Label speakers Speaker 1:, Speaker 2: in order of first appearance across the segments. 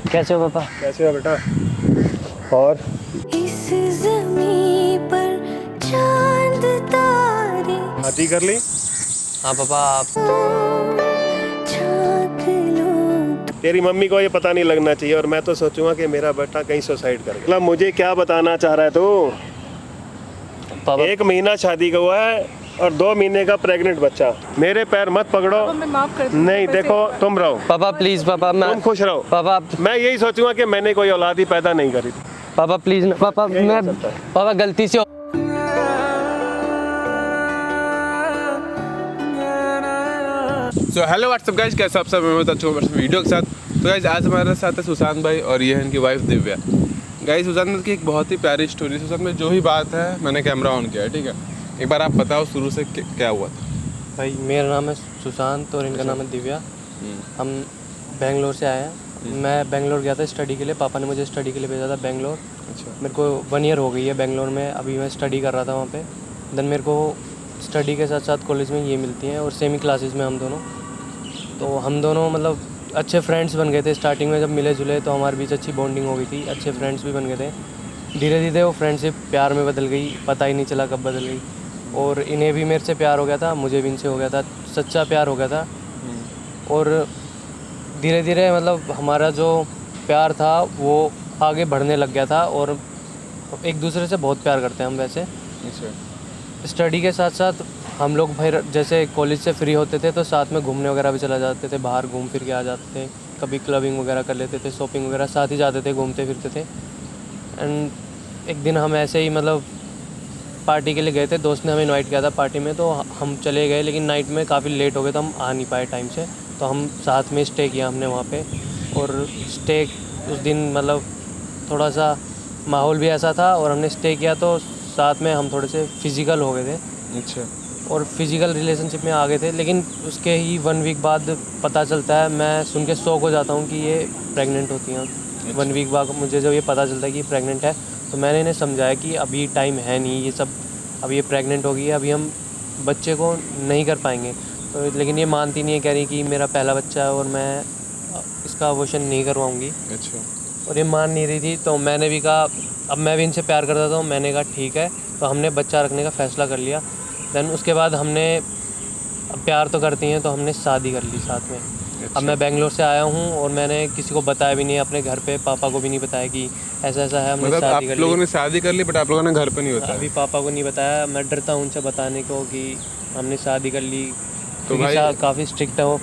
Speaker 1: कैसे हो पापा?
Speaker 2: कैसे हो बेटा? और
Speaker 3: इस ज़मीं पर चांद तारे
Speaker 2: शादी कर ली?
Speaker 1: हाँ पापा, आप
Speaker 3: झांक लो।
Speaker 2: तेरी मम्मी को ये पता नहीं लगना चाहिए और मैं तो सोचूंगा कि मेरा बेटा कहीं सुसाइड कर गया। मतलब मुझे क्या बताना चाह रहा है तू?
Speaker 1: पापा
Speaker 2: 1 महीना शादी का हुआ है और 2 महीने का प्रेग्नेंट बच्चा। मेरे पैर मत पकड़ो।
Speaker 4: मैं माफ कर दूंगी।
Speaker 2: नहीं देखो, तुम रहो,
Speaker 1: पापा प्लीज पापा, मैं
Speaker 2: तुम खुश रहो।
Speaker 1: पापा
Speaker 2: मैं यही सोचूंगा कि मैंने कोई औलाद ही पैदा नहीं करी थी।
Speaker 1: पापा प्लीज ना पापा,
Speaker 2: यही
Speaker 1: मैं
Speaker 2: हो सकता है।
Speaker 1: पापा गलती से
Speaker 5: सो हेलो व्हाट्सअप गाइस, कैसे आप सब? मैं बहुत अच्छा हूँ वीडियो के साथ। तो गाइस आज हमारे साथ है सुशांत भाई और ये है इनकी वाइफ दिव्या। गाइस सुशांत की एक बहुत ही प्यारी स्टोरी। सुशांत में जो ही बात है मैंने कैमरा ऑन किया है, ठीक है? एक बार आप बताओ शुरू से क्या हुआ था।
Speaker 1: भाई, मेरा नाम है सुशांत और इनका नाम है दिव्या। हम बेंगलोर से आए हैं। मैं बेंगलोर गया था स्टडी के लिए। पापा ने मुझे स्टडी के लिए भेजा था बेंगलोर।
Speaker 5: अच्छा।
Speaker 1: मेरे को 1 ईयर हो गई है बेंगलोर में। अभी मैं स्टडी कर रहा था वहाँ पे। देन मेरे को स्टडी के साथ साथ कॉलेज में ये मिलती हैं और सेमी क्लासेस में हम दोनों। तो हम दोनों मतलब अच्छे फ्रेंड्स बन गए थे। स्टार्टिंग में जब मिले जुले तो हमारे बीच अच्छी बॉन्डिंग हो गई थी, अच्छे फ्रेंड्स भी बन गए थे। धीरे धीरे वो फ्रेंडशिप प्यार में बदल गई, पता ही नहीं चला कब बदल गई। और इन्हें भी मेरे से प्यार हो गया था, मुझे भी इनसे हो गया था, सच्चा प्यार हो गया था। और धीरे धीरे मतलब हमारा जो प्यार था वो आगे बढ़ने लग गया था और एक दूसरे से बहुत प्यार करते हैं हम वैसे।
Speaker 5: अच्छा।
Speaker 1: स्टडी के साथ साथ हम लोग भाई जैसे कॉलेज से फ्री होते थे तो साथ में घूमने वगैरह भी चला जाते थे, बाहर घूम फिर के आ जाते थे। कभी क्लबिंग वगैरह कर लेते थे, शॉपिंग वगैरह साथ ही जाते थे, घूमते फिरते थे। एंड एक दिन हम ऐसे ही मतलब पार्टी के लिए गए थे, दोस्त ने हमें इनवाइट किया था पार्टी में, तो हम चले गए। लेकिन नाइट में काफ़ी लेट हो गए तो हम आ नहीं पाए टाइम से। तो हम साथ में स्टे किया हमने वहाँ पे। और स्टे उस दिन मतलब थोड़ा सा माहौल भी ऐसा था और हमने स्टे किया तो साथ में हम थोड़े से फिज़िकल हो गए थे
Speaker 5: अच्छा।
Speaker 1: और फिज़िकल रिलेशनशिप में आ गए थे। लेकिन उसके ही 1 वीक बाद पता चलता है, मैं सुन के शॉक हो जाता हूँ कि ये प्रेग्नेंट होती हैं। 1 वीक बाद मुझे जब ये पता चलता है कि प्रेग्नेंट है तो मैंने इन्हें समझाया कि अभी टाइम है नहीं, ये सब अब ये प्रेग्नेंट हो गई है, अभी हम बच्चे को नहीं कर पाएंगे। तो लेकिन ये मानती नहीं है, कह रही कि मेरा पहला बच्चा है और मैं इसका अबॉर्शन नहीं करवाऊँगी।
Speaker 5: अच्छा।
Speaker 1: और ये मान नहीं रही थी तो मैंने भी कहा, अब मैं भी इनसे प्यार करता था, मैंने कहा ठीक है। तो हमने बच्चा रखने का फ़ैसला कर लिया। देन उसके बाद हमने, अब प्यार तो करती हैं तो हमने शादी कर ली साथ में। अब मैं बेंगलोर से आया हूँ और मैंने किसी को बताया भी नहीं, अपने घर पे पापा को भी नहीं बताया कि ऐसा ऐसा है, हमने
Speaker 5: मतलब आप
Speaker 1: शादी कर
Speaker 5: लोगों
Speaker 1: ली।
Speaker 5: ने शादी कर ली बट आप लोगों ने घर पे नहीं बताया?
Speaker 1: अभी पापा को नहीं बताया, मैं डरता हूँ उनसे बताने को कि हमने शादी कर ली,
Speaker 5: तो
Speaker 1: क्योंकि
Speaker 5: भाई
Speaker 1: काफ़ी स्ट्रिक्ट है वो।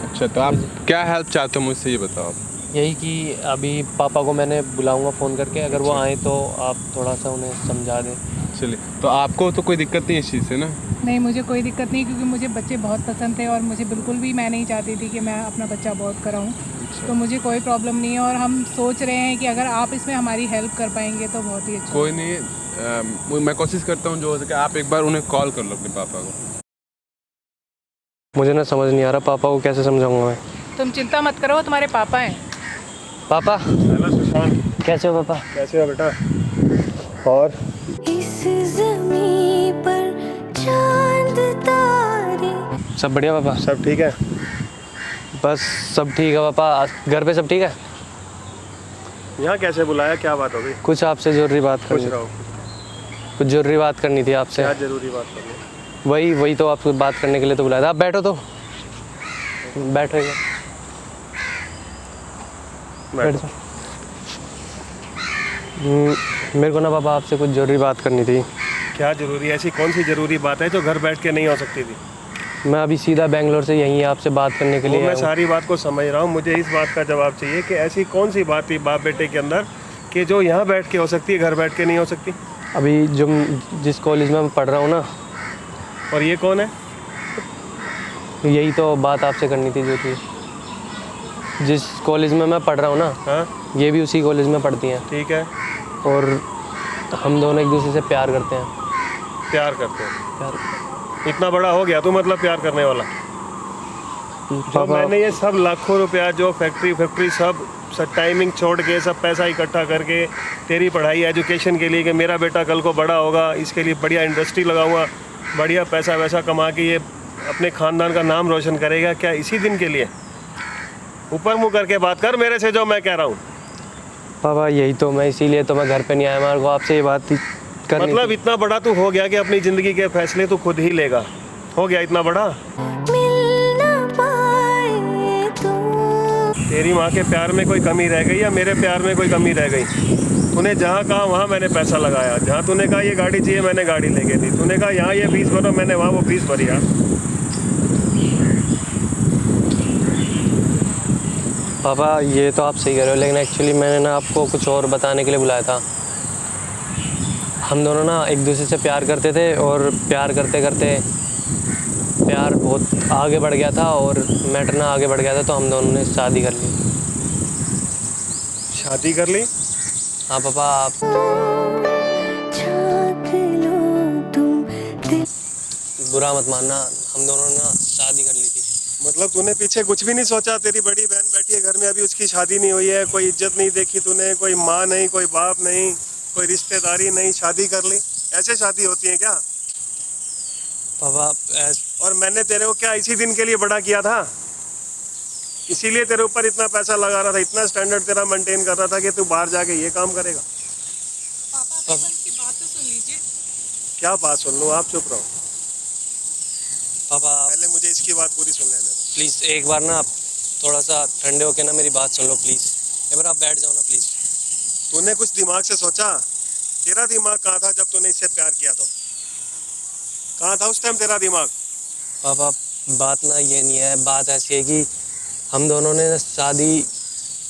Speaker 5: अच्छा, तो आप क्या हेल्प चाहते हो मुझसे, ये बताओ आप।
Speaker 1: यही कि अभी पापा को मैंने बुलाऊंगा फ़ोन करके, अगर वो आए तो आप थोड़ा सा उन्हें समझा दें।
Speaker 5: चलिए, तो आपको तो कोई दिक्कत नहीं है इस चीज़ से ना?
Speaker 4: नहीं, मुझे कोई दिक्कत नहीं, क्योंकि मुझे बच्चे बहुत पसंद थे और मुझे बिल्कुल भी मैं नहीं चाहती थी कि मैं अपना बच्चा बहुत कराऊं। तो मुझे कोई प्रॉब्लम नहीं है और हम सोच रहे हैं कि अगर आप इसमें हमारी हेल्प कर पाएंगे तो बहुत ही अच्छा।
Speaker 5: कोई नहीं, मैं कोशिश करता हूँ जो हो सके। आप एक बार उन्हें कॉल कर लो अपने पापा को।
Speaker 1: मुझे ना समझ नहीं आ रहा पापा को कैसे समझाऊंगा मैं।
Speaker 4: तुम चिंता मत करो, तुम्हारे पापा हैं।
Speaker 1: पापा
Speaker 2: हेलो सुशांत,
Speaker 1: कैसे हो पापा?
Speaker 2: कैसे हो बेटा? और
Speaker 3: इस ज़मीं पर चांद तारे
Speaker 1: सब बढ़िया पापा?
Speaker 2: सब ठीक है?
Speaker 1: बस सब ठीक है पापा। घर पे सब ठीक है?
Speaker 2: यहाँ कैसे बुलाया, क्या बात हो गई?
Speaker 1: कुछ आपसे जरूरी बात
Speaker 2: खुश
Speaker 1: करनी,
Speaker 2: रहो।
Speaker 1: कुछ जरूरी बात करनी थी आपसे।
Speaker 2: क्या जरूरी बात करनी?
Speaker 1: वही तो आपसे बात करने के लिए तो बुलाया था। आप बैठो तो, बैठो
Speaker 2: बैठो।
Speaker 1: मेरे को ना पापा आपसे कुछ ज़रूरी बात करनी थी।
Speaker 2: क्या जरूरी, ऐसी कौन सी जरूरी बात है जो घर बैठ के नहीं हो सकती थी?
Speaker 1: मैं अभी सीधा बेंगलोर से यहीं आपसे बात करने के
Speaker 2: वो
Speaker 1: लिए
Speaker 2: मैं
Speaker 1: आया हूँ।
Speaker 2: सारी बात को समझ रहा हूँ, मुझे इस बात का जवाब चाहिए कि ऐसी कौन सी बात थी बाप बेटे के अंदर कि जो यहाँ बैठ के हो सकती है, घर बैठ के नहीं हो सकती?
Speaker 1: अभी जो जिस कॉलेज में मैं पढ़ रहा हूँ ना,
Speaker 2: और ये कौन है?
Speaker 1: यही तो बात आपसे करनी थी जो थी। जिस कॉलेज में मैं पढ़ रहा हूँ ना,
Speaker 2: हाँ
Speaker 1: ये भी उसी कॉलेज में पढ़ती हैं
Speaker 2: ठीक है।
Speaker 1: और हम दोनों एक दूसरे से प्यार करते हैं।
Speaker 2: प्यार करते हैं?
Speaker 1: प्यार
Speaker 2: इतना बड़ा हो गया तू, मतलब प्यार करने वाला? जो
Speaker 1: पापा,
Speaker 2: मैंने ये सब लाखों रुपया जो फैक्ट्री सब टाइमिंग छोड़ के सब पैसा इकट्ठा करके तेरी पढ़ाई एजुकेशन के लिए कि मेरा बेटा कल को बड़ा होगा, इसके लिए बढ़िया इंडस्ट्री लगाऊंगा, बढ़िया पैसा वैसा कमा के ये अपने ख़ानदान का नाम रोशन करेगा, क्या इसी दिन के लिए? ऊपर मुंह करके बात कर मेरे से जो मैं कह रहा हूँ।
Speaker 1: पापा यही तो मैं, इसीलिए तो मैं घर पे नहीं आया, मेरे को आपसे ये बात ही करनी
Speaker 2: मतलब
Speaker 1: थी।
Speaker 2: इतना बड़ा तू हो गया कि अपनी ज़िंदगी के फैसले तू खुद ही लेगा, हो गया इतना बड़ा।
Speaker 3: मिल ना पाए तुम।
Speaker 2: तेरी माँ के प्यार में कोई कमी रह गई या मेरे प्यार में कोई कमी रह गई? तूने जहाँ कहा वहाँ मैंने पैसा लगाया, जहाँ तूने कहा ये गाड़ी चाहिए मैंने गाड़ी लेके दी, तूने कहा यहाँ ये फीस भरो मैंने वहाँ वो फीस भरी यार।
Speaker 1: पापा ये तो आप सही कह रहे हो, लेकिन एक्चुअली मैंने ना आपको कुछ और बताने के लिए बुलाया था। हम दोनों ना एक दूसरे से प्यार करते थे और प्यार करते करते प्यार बहुत आगे बढ़ गया था और मैटर ना आगे बढ़ गया था, तो हम दोनों ने शादी कर ली।
Speaker 2: शादी कर ली?
Speaker 1: हाँ पापा, आप
Speaker 3: झांक लो तुम दिल।
Speaker 1: बुरा मत मानना, हम दोनों ने ना शादी कर ली थी।
Speaker 2: मतलब तूने पीछे कुछ भी नहीं सोचा? तेरी बड़ी बहन बैठी है घर में, अभी उसकी शादी नहीं हुई है, कोई इज्जत नहीं देखी तूने, कोई माँ नहीं, कोई बाप नहीं, कोई रिश्तेदारी नहीं, शादी कर ली? ऐसे शादी होती है क्या?
Speaker 1: पापा
Speaker 2: और मैंने तेरे को क्या इसी दिन के लिए बड़ा किया था? इसीलिए तेरे ऊपर इतना पैसा लगा रहा था, इतना स्टैंडर्ड तेरा मेंटेन कर रहा था कि तू बाहर जाके ये काम करेगा।
Speaker 4: पापा आप की बात तो सुन लीजिए।
Speaker 2: क्या बात सुन लूँ? आप चुप रहो,
Speaker 1: पापा
Speaker 2: पहले मुझे इसकी बात पूरी सुन लेने दो।
Speaker 1: प्लीज़ एक बार ना आप थोड़ा सा ठंडे होके ना मेरी बात सुन लो प्लीज़। एक बार आप बैठ जाओ ना प्लीज़।
Speaker 2: तूने कुछ दिमाग से सोचा? तेरा दिमाग कहाँ था जब तूने इससे प्यार किया? तो कहाँ था उस टाइम तेरा दिमाग?
Speaker 1: पापा बात ना ये नहीं है, बात ऐसी है कि हम दोनों ने ना शादी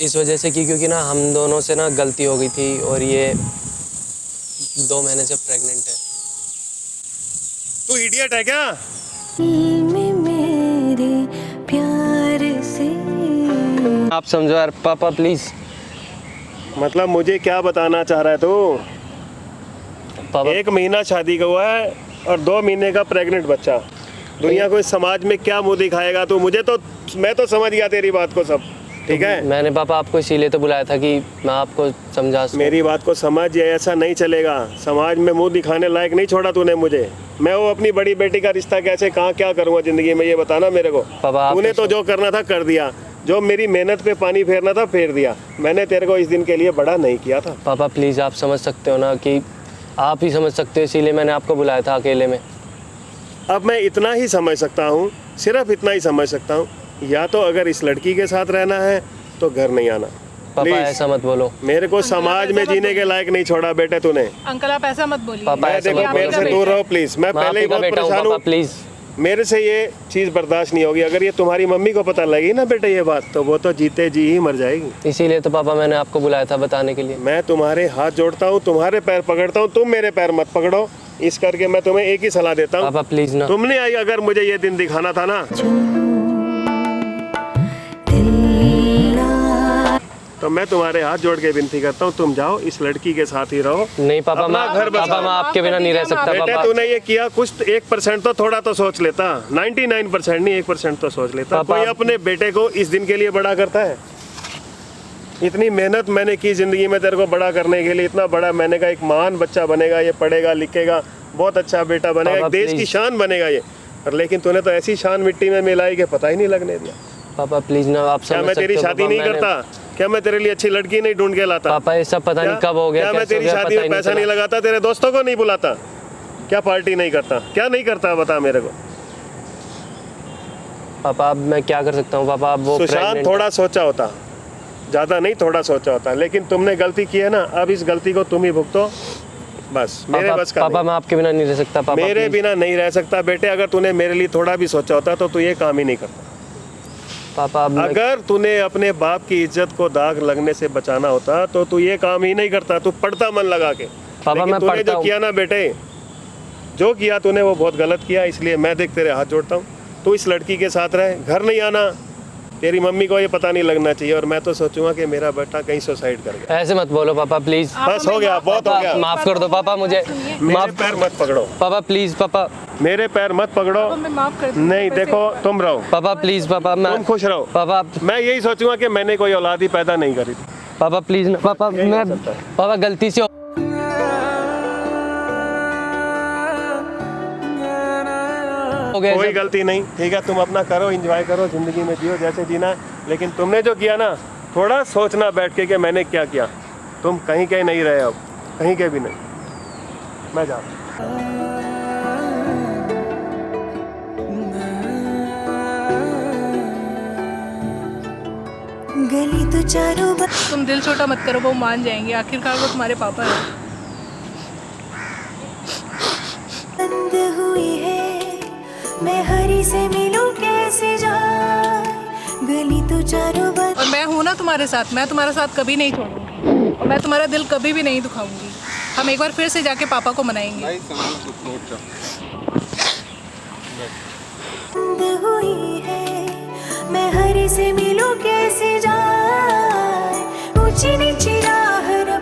Speaker 1: इस वजह से की क्योंकि ना हम दोनों से ना गलती हो गई थी और ये 2 महीने से प्रेग्नेंट है।
Speaker 2: तू इडियट है क्या?
Speaker 3: दिल में मेरे प्यार से
Speaker 1: आप समझो यार पापा प्लीज़।
Speaker 2: मतलब मुझे क्या बताना चाह रहा है तू?
Speaker 1: पापा
Speaker 2: 1 महीना शादी का हुआ है और 2 महीने का प्रेग्नेंट बच्चा। दुनिया को इस समाज में क्या मुंह दिखाएगा तू? मैं तो समझ गया तेरी बात को सब, ठीक है?
Speaker 1: मैंने पापा आपको इसीलिए तो बुलाया था कि मैं आपको समझा सकूं।
Speaker 2: मेरी बात को समझ, ये ऐसा नहीं चलेगा। समाज में मुंह दिखाने लायक नहीं छोड़ा तूने मुझे। मैं वो अपनी बड़ी बेटी का रिश्ता कैसे कहाँ क्या करूँगा ज़िंदगी में, ये बताना मेरे को।
Speaker 1: पापा आप
Speaker 2: तूने तो जो करना था कर दिया, जो मेरी मेहनत पे पानी फेरना था फेर दिया। मैंने तेरे को इस दिन के लिए बड़ा नहीं किया था।
Speaker 1: पापा प्लीज़ आप समझ सकते हो ना कि आप ही समझ सकते हो, इसीलिए मैंने आपको बुलाया था अकेले में।
Speaker 2: अब मैं इतना ही समझ सकता हूँ, सिर्फ इतना ही समझ सकता हूँ, या तो अगर इस लड़की के साथ रहना है तो घर नहीं आना।
Speaker 1: पापा
Speaker 2: Please,
Speaker 1: ऐसा मत बोलो।
Speaker 2: मेरे को समाज में जीने के लायक नहीं छोड़ा बेटे तूने।
Speaker 4: अंकल आप ऐसा मत बोलिए।
Speaker 1: पापा
Speaker 2: मैं
Speaker 1: ऐसा
Speaker 2: देखो
Speaker 1: मत
Speaker 2: मेरे
Speaker 1: बोलो
Speaker 2: से
Speaker 1: प्लीज।
Speaker 2: दूर रहो प्लीज। मैं
Speaker 1: मैं
Speaker 2: पहले ही
Speaker 1: आपका
Speaker 2: बहुत
Speaker 1: बेटा हूँ
Speaker 2: परेशान
Speaker 1: पापा
Speaker 2: हूँ।
Speaker 1: प्लीज़।
Speaker 2: मेरे से ये चीज़ बर्दाश्त नहीं होगी। अगर ये तुम्हारी मम्मी को पता लगी ना बेटे ये बात, तो वो तो जीते जी ही मर जाएगी।
Speaker 1: इसीलिए तो पापा मैंने आपको बुलाया था बताने के लिए।
Speaker 2: मैं तुम्हारे हाथ जोड़ता हूँ, तुम्हारे पैर पकड़ता हूँ, तुम मेरे पैर मत पकड़ो। इस करके मैं तुम्हें एक ही सलाह देता हूँ,
Speaker 1: पापा प्लीज़ ना।
Speaker 2: तुमने आई अगर मुझे ये दिन दिखाना था ना, तो मैं तुम्हारे हाथ जोड़ के विनती करता हूँ, तुम जाओ इस लड़की के साथ ही रहो।
Speaker 1: नहीं पापा
Speaker 2: अपना
Speaker 1: मैं
Speaker 2: घर बसाओ।
Speaker 1: पापा मैं आपके बिना नहीं रह सकता
Speaker 2: बेटे
Speaker 1: पापा।
Speaker 2: तूने ये किया कुछ 1% तो थोड़ा तो सोच लेता। 99% नहीं 1% तो सोच लेता।
Speaker 1: पापा-
Speaker 2: कोई अपने बेटे को इस दिन के लिए बड़ा करता है? इतनी मेहनत मैंने की ज़िंदगी में तेरे को बड़ा करने के लिए, इतना बड़ा मैंने कहा एक महान बच्चा बनेगा, ये पढ़ेगा लिखेगा, बहुत अच्छा बेटा बनेगा,
Speaker 1: पापा,
Speaker 2: एक देश की
Speaker 1: प्लीज।
Speaker 2: शान बनेगा ये। और लेकिन तूने तो ऐसी शान मिट्टी में मिलाई कि पता ही नहीं लगने दिया।
Speaker 1: पापा प्लीज़ ना, आप
Speaker 2: क्या
Speaker 1: समझ
Speaker 2: मैं
Speaker 1: सकते
Speaker 2: तेरी
Speaker 1: हो
Speaker 2: शादी
Speaker 1: पापा,
Speaker 2: नहीं
Speaker 1: मैंने-
Speaker 2: करता? क्या मैं तेरे लिए अच्छी लड़की नहीं ढूंढ के लाता?
Speaker 1: पापा ये सब पता नहीं कब हो गया,
Speaker 2: क्या मैं
Speaker 1: कैसे हो
Speaker 2: तेरी
Speaker 1: गया,
Speaker 2: शादी
Speaker 1: पता
Speaker 2: में
Speaker 1: ही नहीं
Speaker 2: पैसा नहीं
Speaker 1: चला।
Speaker 2: लगाता, तेरे दोस्तों को नहीं बुलाता? क्या पार्टी नहीं करता? क्या नहीं करता बता मेरे को।
Speaker 1: पापा अब मैं क्या कर सकता हूँ पापा, अब वो
Speaker 2: सुशांत
Speaker 1: pregnant
Speaker 2: थोड़ा सोचा होता, ज़्यादा नहीं थोड़ा सोचा होता, लेकिन तुमने गलती की है ना, अब इस गलती को तुम ही भुगतो बस। मेरे
Speaker 1: पापा,
Speaker 2: बस का
Speaker 1: पापा
Speaker 2: नहीं।
Speaker 1: मैं आपके बिना नहीं रह सकता पापा
Speaker 2: मेरे
Speaker 1: प्लीज।
Speaker 2: बिना नहीं रह सकता बेटे। अगर तूने मेरे लिए थोड़ा भी सोचा होता तो तू ये काम ही नहीं करता।
Speaker 1: पापा अब मैं-
Speaker 2: अगर तूने अपने बाप की इज्जत को दाग लगने से बचाना होता तो तू ये काम ही नहीं करता, तू पढ़ता मन लगा के।
Speaker 1: पापा
Speaker 2: लेकिन
Speaker 1: मैं
Speaker 2: तूने
Speaker 1: पढ़ता
Speaker 2: जो
Speaker 1: हूँ।
Speaker 2: किया ना बेटे, जो किया तूने वो बहुत गलत किया। इसलिए मैं देख तेरे हाथ जोड़ता हूँ, तू इस लड़की के साथ रहे, घर नहीं आना। तेरी मम्मी को ये पता नहीं लगना चाहिए और मैं तो सोचूंगा कि मेरा बेटा कहीं सुसाइड कर गया।
Speaker 1: ऐसे मत बोलो पापा प्लीज।
Speaker 2: बस हो गया, बहुत हो गया।
Speaker 1: माफ कर दो पापा मुझे,
Speaker 2: मेरे
Speaker 1: माफ
Speaker 2: पैर मत पकड़ो,
Speaker 1: पापा प्लीज पापा।
Speaker 2: मेरे पैर मत पकड़ो।
Speaker 4: मैं माफ कर दूँ।
Speaker 2: नहीं देखो, तुम रहो,
Speaker 1: पापा प्लीज पापा मैं
Speaker 2: तुम खुश रहो।
Speaker 1: पापा
Speaker 2: मैं यही सोचूंगा कि मैंने कोई औलाद ही पैदा नहीं करी थी।
Speaker 1: पापा प्लीज ना पापा, मैं पापा गलती से हो गए
Speaker 2: कोई
Speaker 1: जब-
Speaker 2: गलती नहीं, ठीक है, तुम अपना करो, एंजॉय करो, ज़िंदगी में जियो जैसे जीना है। लेकिन तुमने जो किया ना, थोड़ा सोचना बैठ के कि मैंने क्या किया। तुम कहीं के नहीं रहे, अब कहीं के भी नहीं। मैं जा रहा हूं।
Speaker 3: गली तो चारों
Speaker 4: तुम दिल छोटा मत करो, वो मान जाएंगे, आखिरकार वो तुम्हारे पापा हैं।
Speaker 3: बंद हुई है, मैं हरी से मिलूं कैसे जाए। गली तो चारों बंद।
Speaker 4: और मैं हूँ ना तुम्हारे साथ, मैं तुम्हारा साथ कभी नहीं छोड़ूंगी और मैं तुम्हारा दिल कभी भी नहीं दुखाऊंगी। हम एक बार फिर से जाके पापा को मनाएंगे।
Speaker 5: भाई सामान को नोट कर।
Speaker 3: बंद हुई है, मैं हरी से मिलूं कैसे जाए। ऊंची नीची राह